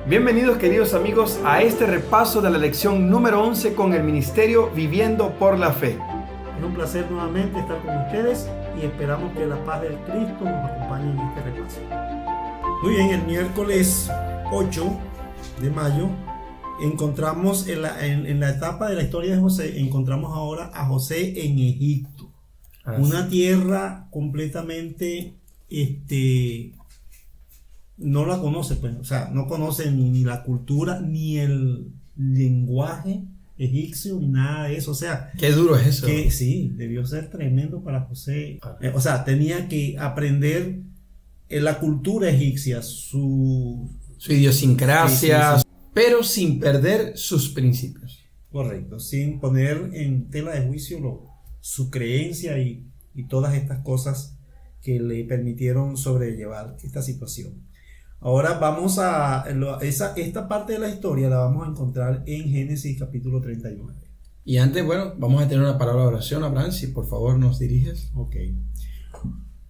Bienvenidos queridos amigos a este repaso de la lección número 11 con el ministerio Viviendo por la Fe. Es un placer nuevamente estar con ustedes y esperamos que la paz del Cristo nos acompañe en este repaso. Muy bien, el miércoles 8 de mayo encontramos en la etapa de la historia de José, encontramos ahora a José en Egipto. Una tierra completamente no la conoce, pues, o sea, no conoce ni la cultura, ni el lenguaje egipcio, ni nada de eso, o sea... Qué duro es eso. Que sí, debió ser tremendo para José, o sea, tenía que aprender la cultura egipcia, su idiosincrasia, sí. Pero sin perder sus principios. Correcto, sin poner en tela de juicio su creencia y todas estas cosas que le permitieron sobrellevar esta situación. Ahora vamos a esta parte de la historia la vamos a encontrar en Génesis capítulo 39. Y antes, vamos a tener una palabra de oración. Abraham, si por favor nos diriges. Ok.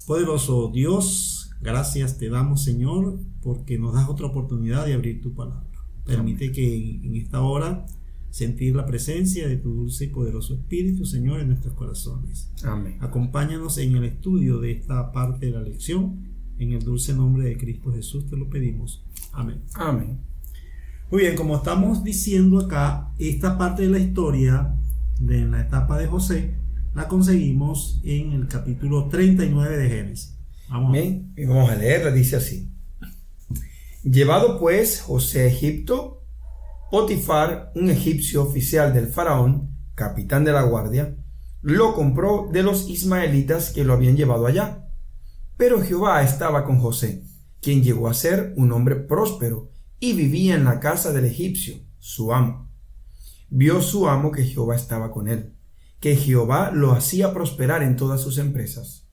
Poderoso Dios, gracias te damos, Señor, porque nos das otra oportunidad de abrir tu palabra. Permite que en esta hora sentir la presencia de tu dulce y poderoso Espíritu, Señor, en nuestros corazones. Amén. Acompáñanos en el estudio de esta parte de la lección. En el dulce nombre de Cristo Jesús te lo pedimos. Amén. Amén. Muy bien, como estamos diciendo acá, esta parte de la historia de la etapa de José la conseguimos en el capítulo 39 de Génesis. Vamos a leerla, dice así. Llevado pues José a Egipto, Potifar, un egipcio oficial del faraón, capitán de la guardia, lo compró de los ismaelitas que lo habían llevado allá. Pero Jehová estaba con José, quien llegó a ser un hombre próspero y vivía en la casa del egipcio, su amo. Vio su amo que Jehová estaba con él, que Jehová lo hacía prosperar en todas sus empresas.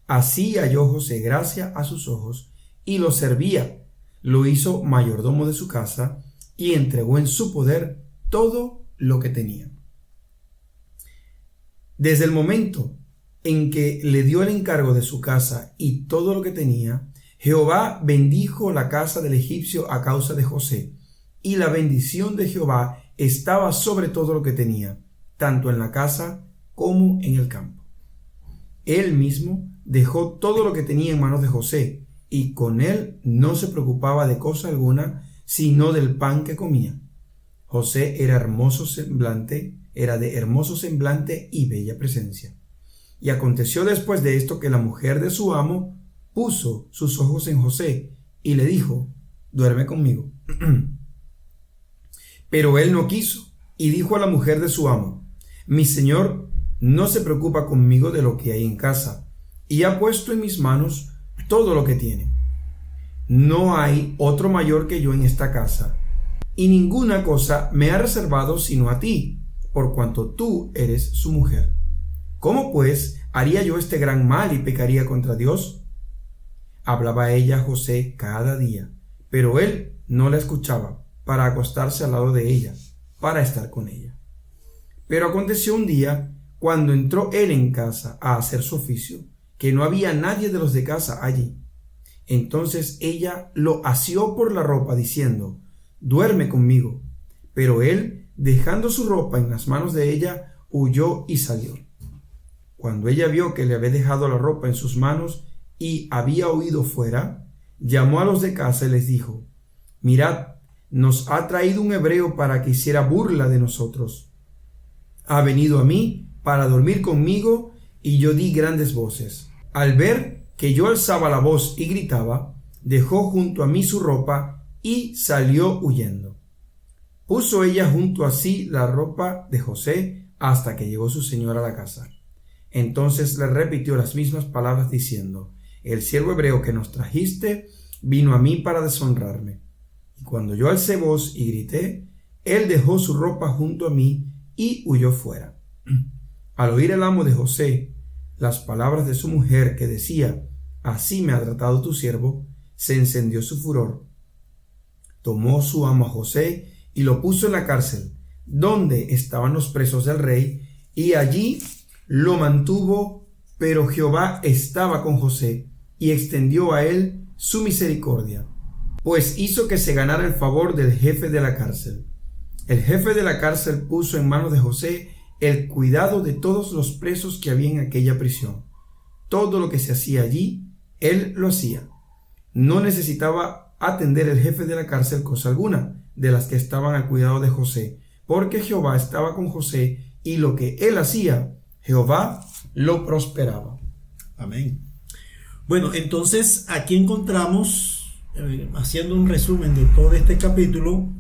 Así halló José gracia a sus ojos y lo servía, lo hizo mayordomo de su casa y entregó en su poder todo lo que tenía. Desde el momento en que le dio el encargo de su casa y todo lo que tenía, Jehová bendijo la casa del egipcio a causa de José, y la bendición de Jehová estaba sobre todo lo que tenía, tanto en la casa como en el campo. Él mismo dejó todo lo que tenía en manos de José, y con él no se preocupaba de cosa alguna, sino del pan que comía. José era de hermoso semblante y bella presencia. Y aconteció después de esto que la mujer de su amo puso sus ojos en José y le dijo: duerme conmigo. Pero él no quiso y dijo a la mujer de su amo: mi señor no se preocupa conmigo de lo que hay en casa y ha puesto en mis manos todo lo que tiene. No hay otro mayor que yo en esta casa y ninguna cosa me ha reservado sino a ti, por cuanto tú eres su mujer. ¿Cómo pues haría yo este gran mal y pecaría contra Dios? Hablaba ella a José cada día, pero él no la escuchaba para acostarse al lado de ella, para estar con ella. Pero aconteció un día, cuando entró él en casa a hacer su oficio, que no había nadie de los de casa allí. Entonces ella lo asió por la ropa, diciendo: duerme conmigo. Pero él, dejando su ropa en las manos de ella, huyó y salió. Cuando ella vio que le había dejado la ropa en sus manos y había huido fuera, llamó a los de casa y les dijo: mirad, nos ha traído un hebreo para que hiciera burla de nosotros. Ha venido a mí para dormir conmigo, y yo di grandes voces. Al ver que yo alzaba la voz y gritaba, dejó junto a mí su ropa y salió huyendo. Puso ella junto a sí la ropa de José hasta que llegó su señor a la casa. Entonces le repitió las mismas palabras diciendo: el siervo hebreo que nos trajiste vino a mí para deshonrarme. Y cuando yo alcé voz y grité, él dejó su ropa junto a mí y huyó fuera. Al oír el amo de José las palabras de su mujer que decía: así me ha tratado tu siervo, se encendió su furor. Tomó su amo a José y lo puso en la cárcel, donde estaban los presos del rey, y allí lo mantuvo, pero Jehová estaba con José y extendió a él su misericordia, pues hizo que se ganara el favor del jefe de la cárcel. El jefe de la cárcel puso en manos de José el cuidado de todos los presos que había en aquella prisión. Todo lo que se hacía allí, él lo hacía. No necesitaba atender el jefe de la cárcel cosa alguna de las que estaban al cuidado de José, porque Jehová estaba con José y lo que él hacía, Jehová lo prosperaba. Amén. Bueno, entonces aquí encontramos, haciendo un resumen de todo este capítulo,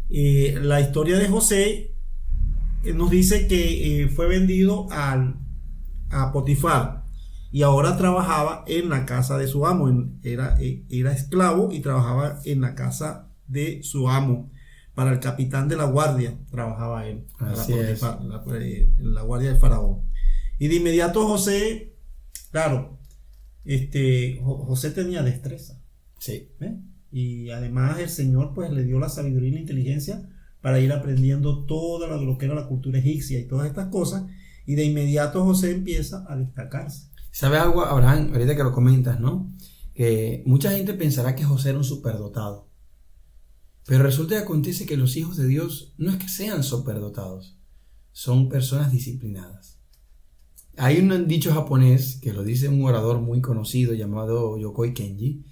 la historia de José nos dice que fue vendido a Potifar y ahora trabajaba en la casa de su amo. Era esclavo y trabajaba en la casa de su amo. Para el capitán de la guardia trabajaba él. Así Potifar, la guardia del faraón. Y de inmediato José, claro, José tenía destreza. Sí. Y además el Señor pues le dio la sabiduría y la inteligencia para ir aprendiendo todo lo que era la cultura egipcia y todas estas cosas. Y de inmediato José empieza a destacarse. ¿Sabe algo, Abraham? Ahorita que lo comentas, ¿no? Que mucha gente pensará que José era un superdotado. Pero resulta y acontece que los hijos de Dios no es que sean superdotados, son personas disciplinadas. Hay un dicho japonés que lo dice un orador muy conocido llamado Yokoi Kenji,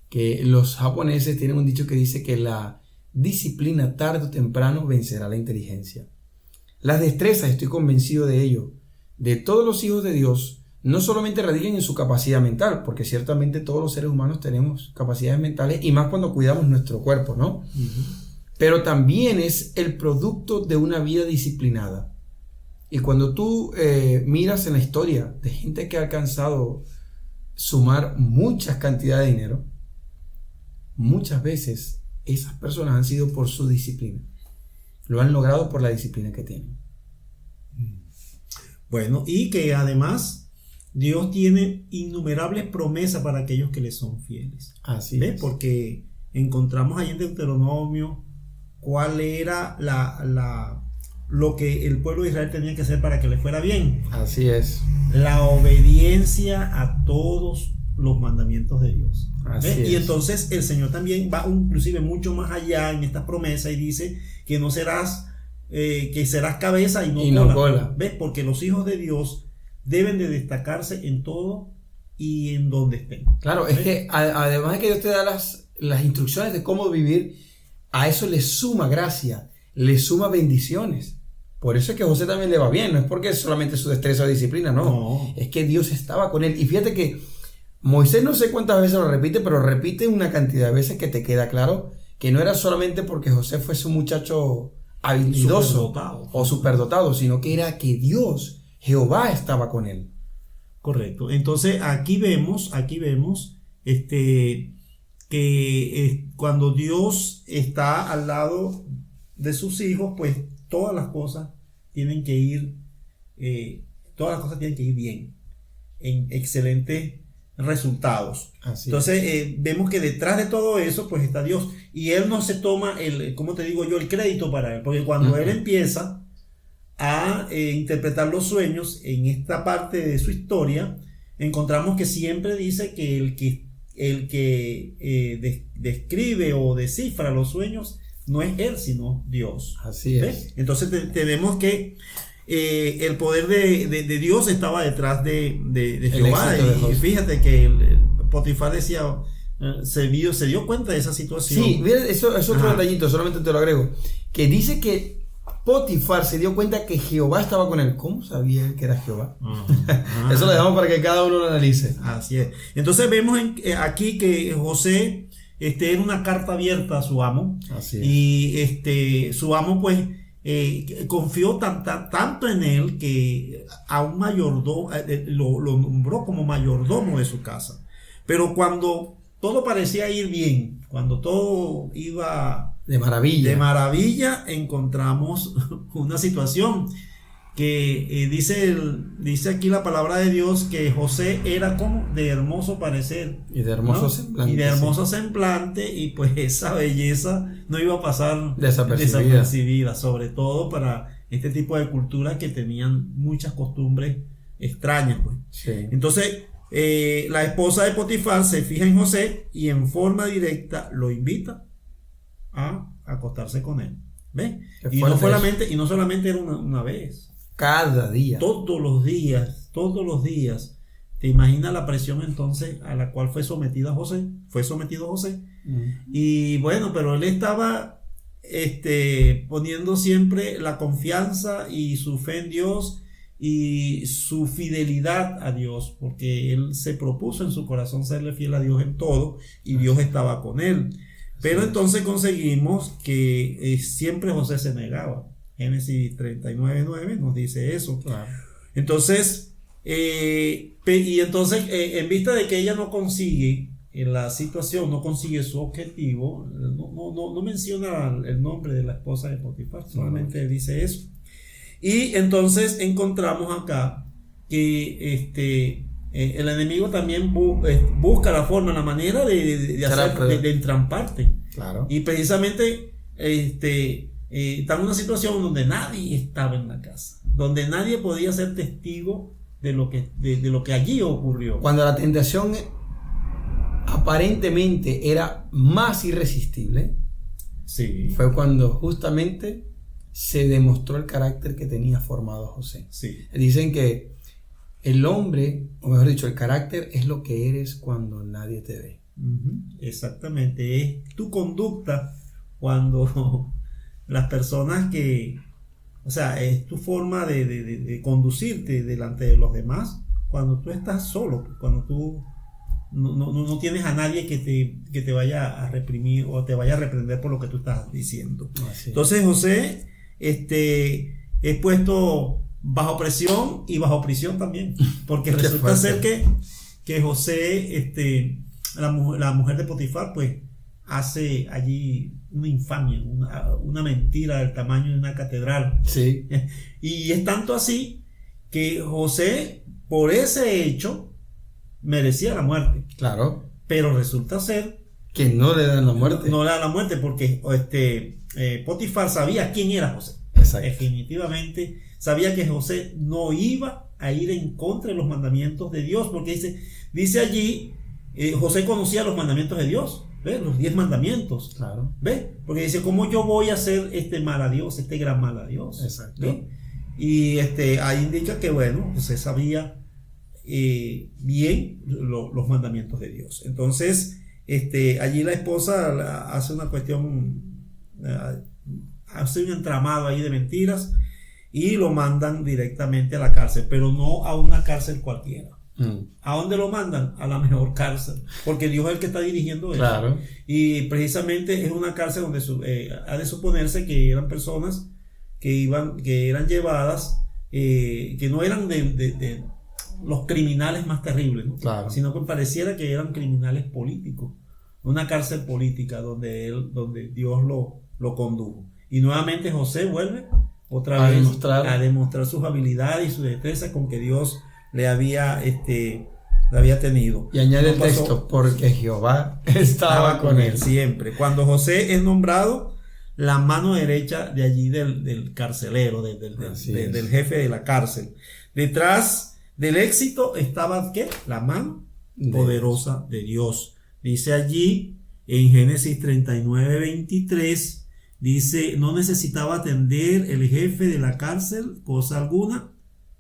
que los japoneses tienen un dicho que dice que la disciplina tarde o temprano vencerá la inteligencia. Las destrezas, estoy convencido de ello, de todos los hijos de Dios, no solamente radican en su capacidad mental, porque ciertamente todos los seres humanos tenemos capacidades mentales y más cuando cuidamos nuestro cuerpo, ¿no? Pero también es el producto de una vida disciplinada. Y cuando tú miras en la historia de gente que ha alcanzado sumar muchas cantidades de dinero, muchas veces esas personas han sido por su disciplina. Lo han logrado por la disciplina que tienen. Bueno, y que además Dios tiene innumerables promesas para aquellos que le son fieles. Así ¿Ves? es. Porque encontramos ahí en Deuteronomio cuál era lo que el pueblo de Israel tenía que hacer para que le fuera bien. Así es. La obediencia a todos los mandamientos de Dios. Así es. Y entonces el Señor también va inclusive mucho más allá en estas promesas y dice que no serás, que serás cabeza y no cola. ¿Ves? Porque los hijos de Dios deben de destacarse en todo y en donde estén. Claro, ¿ves? es que además de que Dios te da las instrucciones de cómo vivir, a eso le suma gracia, le suma bendiciones. Por eso es que a José también le va bien, no es porque es solamente su destreza o disciplina, no. Es que Dios estaba con él. Y fíjate que Moisés no sé cuántas veces lo repite, pero repite una cantidad de veces que te queda claro que no era solamente porque José fuese un muchacho habilidoso o superdotado, sino que era que Dios, Jehová, estaba con él. Correcto. Entonces aquí vemos que cuando Dios está al lado de sus hijos, pues todas las cosas tienen que ir bien, en excelentes resultados. Así entonces vemos que detrás de todo eso pues está Dios, y él no se toma el crédito para él, porque cuando él empieza a interpretar los sueños en esta parte de su historia, encontramos que siempre dice que el que describe o descifra los sueños no es él, sino Dios. Así ¿ves? es. Entonces tenemos que el poder de Dios estaba detrás de Jehová. Y fíjate que Potifar decía, se dio cuenta de esa situación. Sí, mira, eso es otro detallito, solamente te lo agrego, que dice que Potifar se dio cuenta que Jehová estaba con él. ¿Cómo sabía él que era Jehová? Eso lo dejamos para que cada uno lo analice. Así es. Entonces vemos aquí que José era una carta abierta a su amo. Así es. Y su amo pues confió tanto en él que a un mayordomo lo nombró como mayordomo de su casa. Pero cuando todo parecía ir bien, cuando todo iba de maravilla, encontramos una situación que dice aquí la palabra de Dios que José era como de hermoso parecer y de hermoso semblante, y pues esa belleza no iba a pasar desapercibida, sobre todo para este tipo de culturas que tenían muchas costumbres extrañas, pues. Sí. Entonces la esposa de Potifar se fija en José y en forma directa lo invita a acostarse con él. ¿Ves? Y no solamente era una vez. Cada día. Todos los días. ¿Te imaginas la presión entonces a la cual fue sometido José? Y bueno, pero él estaba poniendo siempre la confianza y su fe en Dios y su fidelidad a Dios, porque él se propuso en su corazón serle fiel a Dios en todo y Dios estaba con él. Pero entonces conseguimos que siempre José se negaba. Génesis 39:9 nos dice eso. Claro. Entonces, en vista de que ella no consigue en la situación, no consigue su objetivo, no menciona el nombre de la esposa de Potifar, solamente dice eso. Y entonces encontramos acá que el enemigo también busca la forma, la manera de entramparte. Claro. Y precisamente está en una situación donde nadie estaba en la casa, donde nadie podía ser testigo de lo que allí ocurrió. Cuando la tentación aparentemente era más irresistible, sí, fue cuando justamente se demostró el carácter que tenía formado José. Sí. Dicen que el hombre, o mejor dicho, el carácter es lo que eres cuando nadie te ve. Exactamente, es tu conducta cuando las personas es tu forma de conducirte delante de los demás cuando tú estás solo, cuando tú no tienes a nadie que te vaya a reprimir o te vaya a reprender por lo que tú estás diciendo. Entonces José es puesto bajo presión y bajo prisión también, porque resulta ser que José, la mujer de Potifar, pues hace allí una infamia, una mentira del tamaño de una catedral. Sí. Y es tanto así que José, por ese hecho, merecía la muerte. Claro. Pero resulta ser que no le dan la muerte. No le dan la muerte porque Potifar sabía quién era José. Exacto. Definitivamente sabía que José no iba a ir en contra de los mandamientos de Dios, porque dice allí, José conocía los mandamientos de Dios, ¿ves? Los 10 mandamientos. Claro. ¿Ves? Porque dice, ¿cómo yo voy a hacer mal a Dios, gran mal a Dios? Exacto. ¿Ves? Y ahí indica que, bueno, José sabía bien los mandamientos de Dios. Entonces, allí la esposa hace una cuestión, hace un entramado ahí de mentiras y lo mandan directamente a la cárcel, pero no a una cárcel cualquiera. ¿A dónde lo mandan? A la mejor cárcel, porque Dios es el que está dirigiendo eso. Claro. Y precisamente es una cárcel donde ha de suponerse que eran personas que eran llevadas, que no eran de los criminales más terribles, ¿no? Claro. Sino que pareciera que eran criminales políticos, una cárcel política donde Dios lo condujo. Y nuevamente José vuelve otra vez a demostrar sus habilidades y su destreza con que Dios le había tenido. Y añade el texto, porque Jehová estaba con él siempre. Cuando José es nombrado la mano derecha de allí del carcelero, del jefe de la cárcel. Detrás del éxito estaba ¿qué? La mano poderosa de Dios. Dice allí en Génesis 39:23, dice, no necesitaba atender el jefe de la cárcel cosa alguna,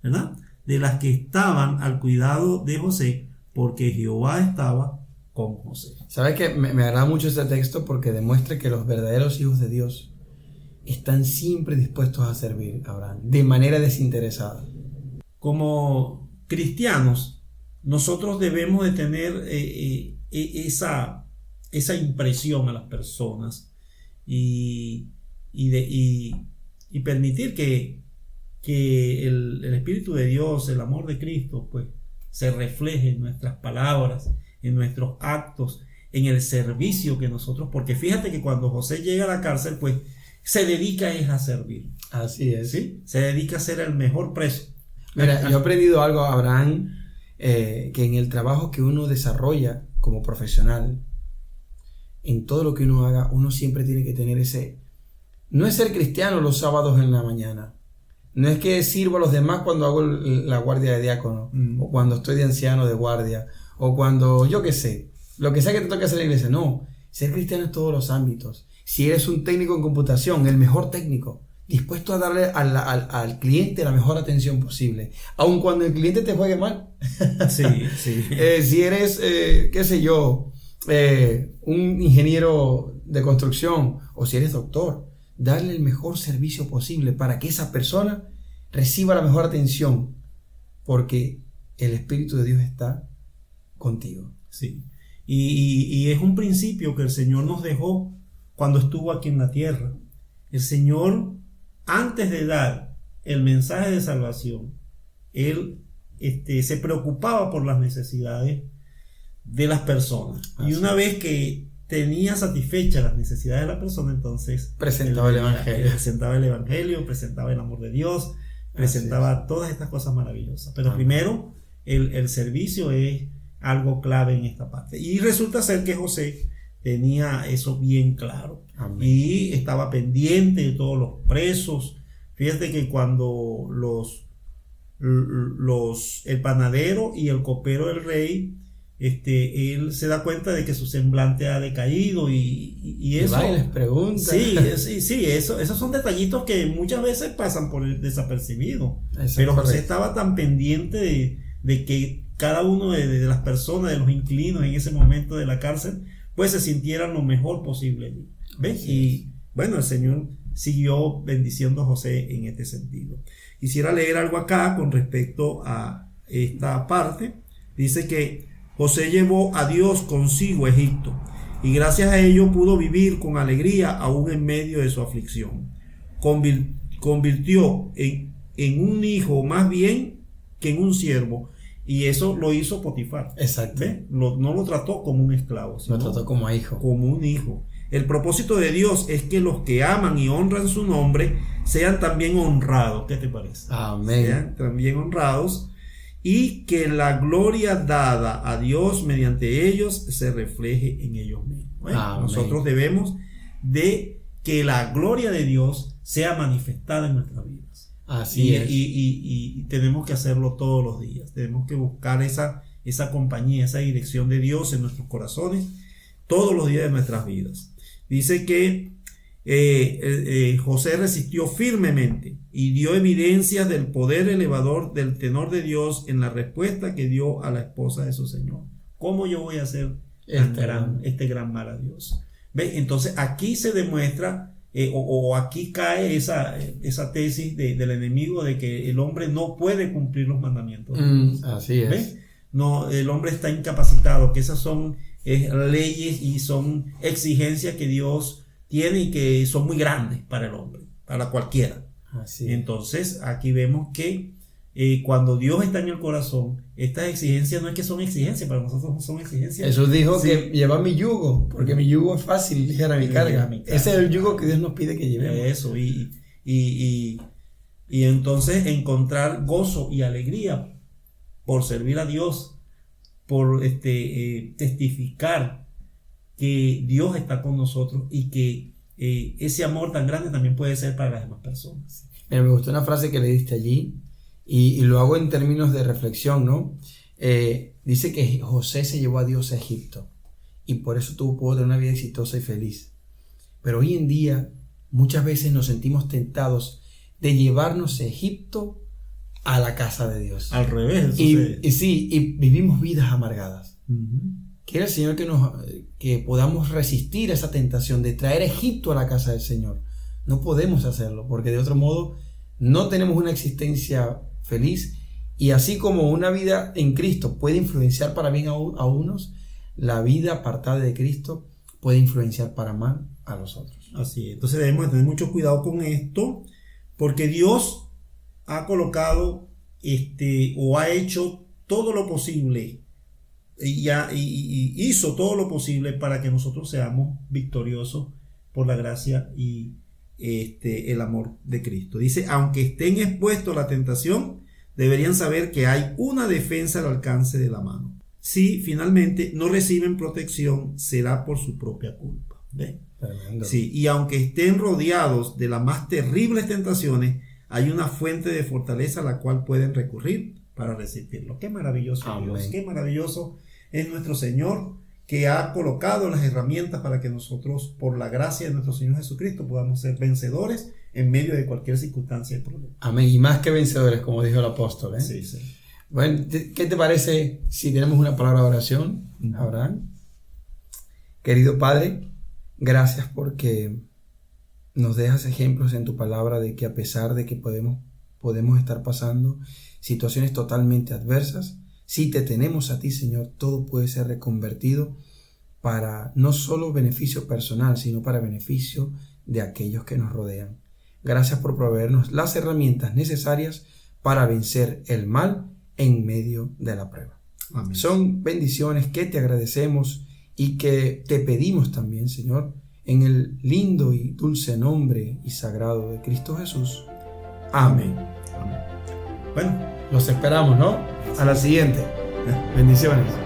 ¿verdad?, de las que estaban al cuidado de José, porque Jehová estaba con José. ¿Sabes qué? Me agrada mucho este texto porque demuestra que los verdaderos hijos de Dios están siempre dispuestos a servir a Abraham de manera desinteresada. Como cristianos, nosotros debemos de tener esa impresión a las personas y permitir que el Espíritu de Dios, el amor de Cristo, pues se refleje en nuestras palabras, en nuestros actos, en el servicio que nosotros, porque fíjate que cuando José llega a la cárcel, pues se dedica a servir. Así es. ¿Sí? Se dedica a ser el mejor preso. Mira, yo he aprendido algo, Abraham, que en el trabajo que uno desarrolla como profesional, en todo lo que uno haga, uno siempre tiene que tener no es ser cristiano los sábados en la mañana, No es que sirvo a los demás cuando hago la guardia de diácono, o cuando estoy de anciano de guardia, o cuando, yo qué sé, lo que sea que te toque hacer en la iglesia. No, ser cristiano en todos los ámbitos. Si eres un técnico en computación, el mejor técnico, dispuesto a darle al cliente la mejor atención posible, aun cuando el cliente te juegue mal. Sí, sí. Si eres, qué sé yo, un ingeniero de construcción, o si eres doctor, darle el mejor servicio posible para que esa persona reciba la mejor atención, porque el Espíritu de Dios está contigo. Sí. Y es un principio que el Señor nos dejó cuando estuvo aquí en la tierra. El Señor, antes de dar el mensaje de salvación, Él se preocupaba por las necesidades de las personas. Así. Y una vez que tenía satisfechas las necesidades de la persona, entonces presentaba el Evangelio. Presentaba el Evangelio, presentaba el amor de Dios, presentaba todas estas cosas maravillosas. Pero primero, el servicio es algo clave en esta parte. Y resulta ser que José tenía eso bien claro. Amén. Y estaba pendiente de todos los presos. Fíjate que cuando el panadero y el copero del rey, él se da cuenta de que su semblante ha decaído y eso. Y les pregunta. Sí, esos son detallitos que muchas veces pasan por el desapercibido. Pero José estaba tan pendiente de que cada uno de las personas, de los inquilinos en ese momento de la cárcel, pues se sintieran lo mejor posible. ¿Ves? Y bueno, el Señor siguió bendiciendo a José en este sentido. Quisiera leer algo acá con respecto a esta parte. Dice que José llevó a Dios consigo a Egipto y gracias a ello pudo vivir con alegría aún en medio de su aflicción. Convirtió en un hijo más bien que en un siervo, y eso lo hizo Potifar. Exacto. ¿Ves? No lo trató como un esclavo, sino lo trató como hijo. Como un hijo. El propósito de Dios es que los que aman y honran su nombre sean también honrados. ¿Qué te parece? Amén. Sean también honrados, y que la gloria dada a Dios mediante ellos se refleje en ellos mismos. Bueno, nosotros debemos de que la gloria de Dios sea manifestada en nuestras vidas. Así es. Y tenemos que hacerlo todos los días. Tenemos que buscar esa compañía, esa dirección de Dios en nuestros corazones todos los días de nuestras vidas. Dice que José resistió firmemente y dio evidencias del poder elevador del tenor de Dios en la respuesta que dio a la esposa de su señor. ¿Cómo yo voy a hacer este gran mal a Dios? ¿Ves? Entonces aquí se demuestra o aquí cae esa tesis del enemigo de que el hombre no puede cumplir los mandamientos. Así es. ¿Ves? No, el hombre está incapacitado, que esas son leyes y son exigencias que Dios tiene y que son muy grandes para el hombre, para cualquiera. Así es. Entonces aquí vemos que cuando Dios está en el corazón, estas exigencias no es que son exigencias, para nosotros son exigencias. Jesús dijo que lleva mi yugo, porque mi yugo es fácil, ligera mi carga. Ese es el yugo que Dios nos pide que llevemos. Eso, y entonces encontrar gozo y alegría por servir a Dios, por testificar que Dios está con nosotros y que ese amor tan grande también puede ser para las demás personas. Mira, me gustó una frase que le diste allí y lo hago en términos de reflexión, ¿no? Dice que José se llevó a Dios a Egipto y por eso pudo tener una vida exitosa y feliz. Pero hoy en día muchas veces nos sentimos tentados de llevarnos a Egipto a la casa de Dios. Al revés. Y vivimos vidas amargadas. Quiere el Señor que podamos resistir esa tentación de traer a Egipto a la casa del Señor. No podemos hacerlo, porque de otro modo no tenemos una existencia feliz. Y así como una vida en Cristo puede influenciar para bien a unos, la vida apartada de Cristo puede influenciar para mal a los otros. Así es. Entonces debemos tener mucho cuidado con esto, porque Dios ha colocado o ha hecho todo lo posible y hizo todo lo posible para que nosotros seamos victoriosos por la gracia y el amor de Cristo. Dice, aunque estén expuestos a la tentación, deberían saber que hay una defensa al alcance de la mano. Si finalmente no reciben protección, será por su propia culpa. ¿Ven? Tremendo. Sí, y aunque estén rodeados de las más terribles tentaciones, hay una fuente de fortaleza a la cual pueden recurrir para recibirlo. Qué maravilloso Amén. Dios, qué maravilloso es nuestro Señor, que ha colocado las herramientas para que nosotros, por la gracia de nuestro Señor Jesucristo, podamos ser vencedores en medio de cualquier circunstancia y problema. Amén. Y más que vencedores, como dijo el apóstol. Sí, sí. Bueno, ¿qué te parece si tenemos una palabra de oración, Abraham? Querido Padre, gracias porque nos dejas ejemplos en tu palabra de que a pesar de que podemos estar pasando situaciones totalmente adversas, si te tenemos a ti, Señor, todo puede ser reconvertido para no solo beneficio personal, sino para beneficio de aquellos que nos rodean. Gracias por proveernos las herramientas necesarias para vencer el mal en medio de la prueba. Amén. Son bendiciones que te agradecemos y que te pedimos también, Señor, en el lindo y dulce nombre y sagrado de Cristo Jesús. Amén. Amén. Bueno, Los esperamos, ¿no? A la siguiente. Bendiciones.